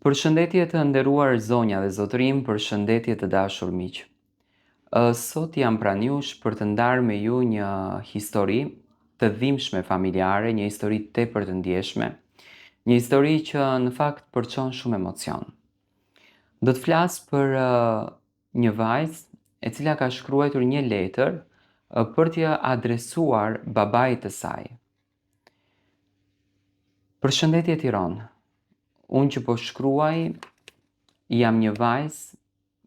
Përshëndetje të nderuar zonja dhe zotërim, përshëndetje të dashur miq. Sot jam pranë jush për të ndarë me ju një histori të dhimbshme familjare, një histori tepër të ndjeshme, një histori që në fakt përçon shumë emocion. Do të flas për një vajzë e cila ka shkruar një letër për t'ia adresuar babait të saj. Përshëndetje Tiranë. Unë që po shkruaj jam një vajzë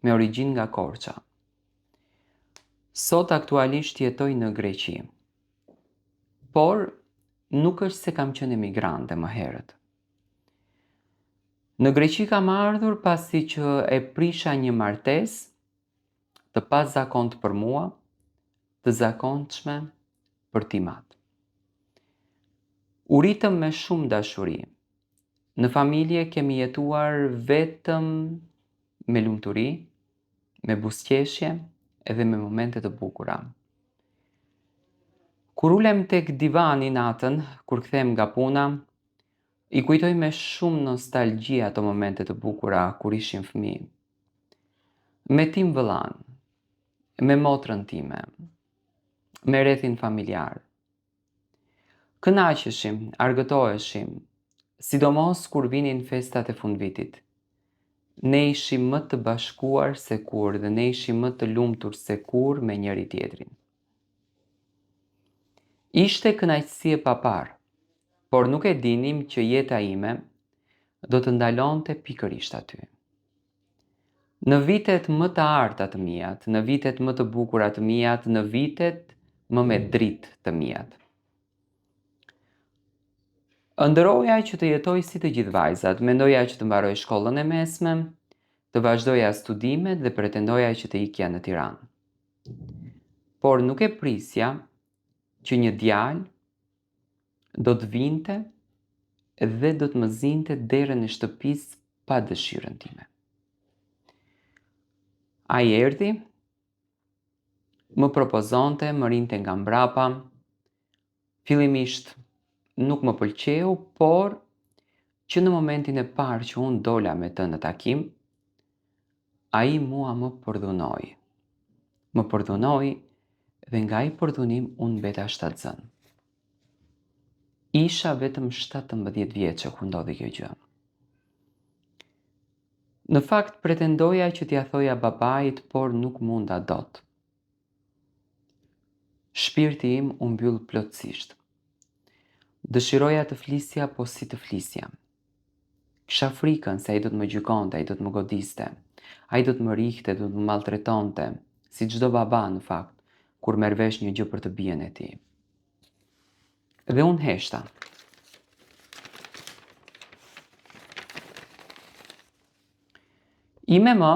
me origjinë nga Korça. Sot aktualisht jetoj në Greqi. Por nuk është se kam qenë emigrante më herët. Në Greqi kam ardhur pasi që e prisha një martesë të pazakontë për mua, të zakonshme për timat. U ritëm me shumë dashuri. Në familje kemi jetuar vetëm me lumturi, me buzëqeshje edhe me momente të bukura. Kur ulem tek divani natën, kur kthehem nga puna, i kujtoj me shumë nostalgji ato momente të bukura kur ishim fëmijë. Me tim vëllan, me motrën time, me rrethin familjar. Kënaqeshim, argëtoheshim, sidomos kur vinin festat e fundvitit. Ne ishim më të bashkuar se kur dhe ne ishim më të lumtur se kur me njëri tjetrin. Ishte kënaqësi e papar, por nuk e dinim që jeta ime do të ndalonte pikërisht aty. Në vitet më të arta të mijat, në vitet më të bukura të mijat, në vitet më me dritë të mijat. Ëndërroja që të jetoj si të gjithë vajzat, mendoja që të mbaroj shkollën e mesme, të vazhdoja studimet dhe pretendoja që të ikja në Tiranë. Por nuk e prisja që një djalë do të vinte dhe do të më zinte derën e shtëpisë pa dëshirën time. Ai erdhi, më propozonte, më rinte nga mbrapa. Fillimisht nuk më pëlqeu, por që në momentin e parë që unë dola me të në takim, ai mua më përdhunoi. Më përdhunoi dhe nga ai përdhunim unë mbeta shtatzën. Isha vetëm 17 vjeçë kur ndodhi kjo gjë. Në fakt pretendoja që t'ia thoja babait, por nuk munda dot. Shpirti im u mbyll plotësisht. Dëshiroja të flisja, po si të flisja. Kisha frikën se ai do të më gjykonte, ai do të më godiste, ai do të më rihte, do të më maltretonte, si çdo baba në fakt, kur merr vesh një gjë për të bien e tij. Dhe unë heshta. Ime më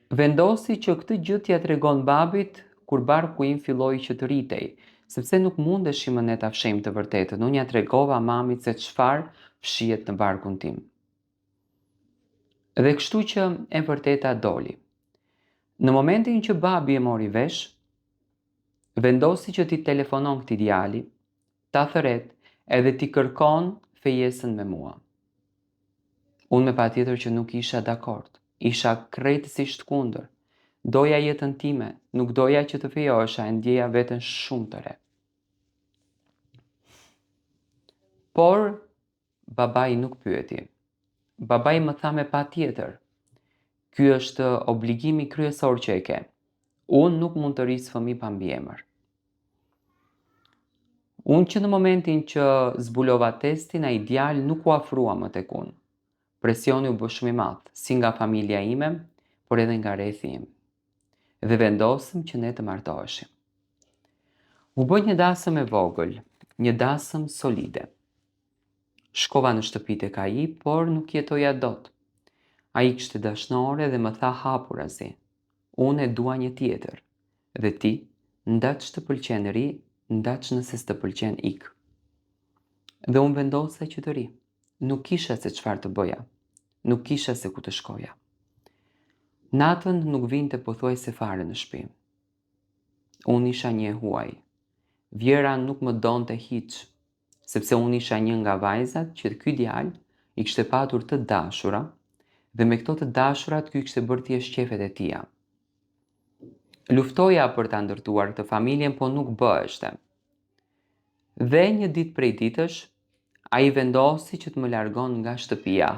vendosi që këtë gjë t'ia tregon babit kur barku im filloi që të rritej, sepse nuk mundeshim ne ta fshejmë të vërtetën. Unë ja tregova mamit se çfarë fshihet në barkun tim. Dhe kështu që e vërteta doli. Në momentin që babi e mori vesh, vendosi që t'i telefonon këtij djali, ta thëret edhe t'i kërkon fejesën me mua. Unë me patjetër që nuk isha dakord. Isha krejtësisht kundër. Doja jetën time, nuk doja që të fejohesha, e ndjeja veten shumë të re. Por babai nuk pyeti. Babai më tha me patjetër, ky është obligimi kryesor që e ke. Unë nuk mund të rris fëmijë pa mbiemër. Unë që në momentin që zbulova testin, ai djalë nuk u afrua më tek unë. Presioni u bë shumë i madh, si nga familja ime, por edhe nga rrethi im. Dhe vendosëm që ne të martoheshim. U bë një dasëm e vogël, një dasëm solide. Shkova në shtëpi tek ai, por nuk jetoja dot. Ai kishte dashnore dhe më tha hapurazi. Unë e dua një tjetër. Dhe ti, ndaç të pëlqen ri, ndaç nëse s'të pëlqen ik. Dhe unë vendosa që të ri. Nuk kisha se çfarë të bëja. Nuk kisha se ku të shkoja. Natën nuk vinte pothuajse fare në shtëpi. Unë isha një e huaj. Vjera nuk më donte hiç, sepse unë isha një nga vajzat që ky djalë i kishte patur të dashura dhe me këto të dashurat ky kishte bërë thjesht qefet e tia. Luftoja për ta ndërtuar këtë familjen, po nuk bëheshte. Dhe një ditë prej ditësh, ai vendosi që të më largon nga shtëpia,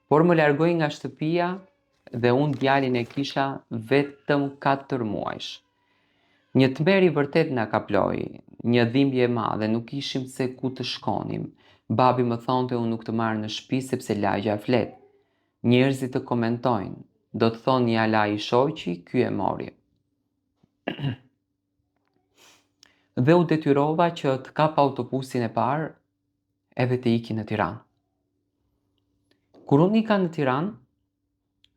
por më largoi nga shtëpia dhe unë djalin e kisha vetëm 4 muajsh. Një tmerr i vërtet na kaploi, një dhimbje e madhe, nuk ishim se ku të shkonim. Babi më thonte unë nuk të marr në shtëpi sepse lagja flet. Njerëzit të komentojnë, do të thonë ja la i shoqi, ky e mori. Dhe u detyrova që të kap autobusin e parë edhe të iki në Tiranë. Kur unë ika në Tiranë,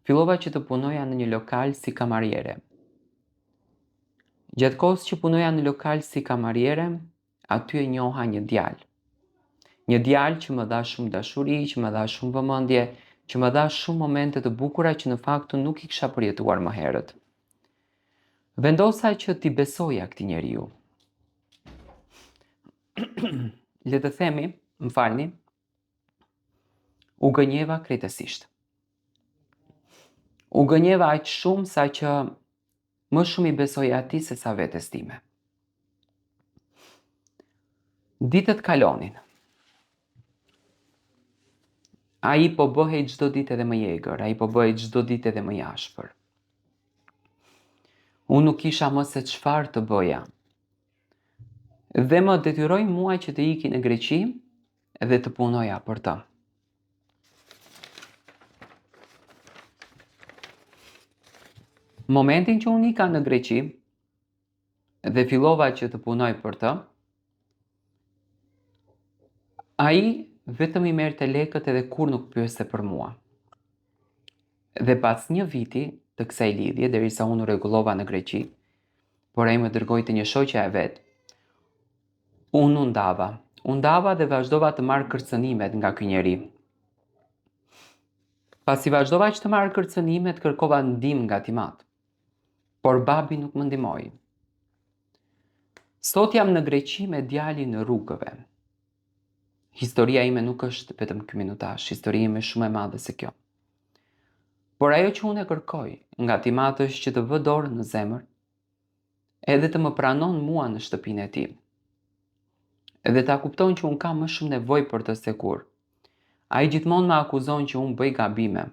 fillova që të punoja në një lokal si kamariere. Gjatë kohës që punoja në lokal si kamariere, aty e njoha një djalë. Një djalë që më dha shumë dashuri, që më dha shumë vëmendje, që më dha shumë momente të bukura që në fakt nuk i kisha përjetuar më herët. Vendosa që t'i besoja këtij njeriu. Le të themi, më falni, u gënjeva krejtësisht. U gënjeva aq shumë sa që më shumë i besoja atij se sa vetes time. Ditët kalonin. Ai po bëhej çdo ditë edhe më i egër, ai po bëhej çdo ditë edhe më i ashpër. Unë nuk kisha më se çfarë të bëja. Dhe më detyroi mua që të iki në Greqi dhe të punoja për të. Momentin që unë ika në Greqi dhe fillova që të punoj për të, ai vetëm i merrte lekët edhe kur nuk pyeste për mua. Dhe pas një viti të kësaj lidhje, derisa unë u rregullova në Greqi, por ai më dërgoi te një shoqja e vet, unë u ndava dhe vazhdova të marr kërcënimet nga ky njeri. Pasi vazhdova që të marr kërcënimet, kërkova ndihmë nga Timat, por babi nuk më ndihmoi. Sot jam në Greqi me djalin në rrugëve. Historia ime nuk është vetëm ky minutazh, historia ime është shumë e madhe se kjo. Por ajo që unë e kërkoj nga Timat është që të vë dorën në zemër, edhe të më pranon mua në shtëpinë e tij. Edhe ta kupton që unë kam më shumë nevojë për të se kur. Ai gjithmonë më akuzon që unë bëj gabime.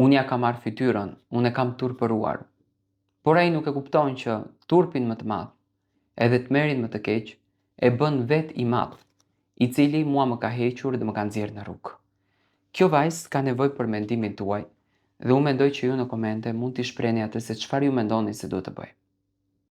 Unë ja kam marrë fytyrën, unë e kam turpëruar. Por ai nuk e kupton që turpin më të madh, edhe tmerrin më të keq, e bën vet i madh, i cili mua më ka hequr dhe më ka nxjerrë në rrugë. Kjo vajzë ka nevojë për mendimin tuaj dhe unë mendoj që ju në komente mund t'i shprehni atë se çfarë ju mendoni se duhet të bëj.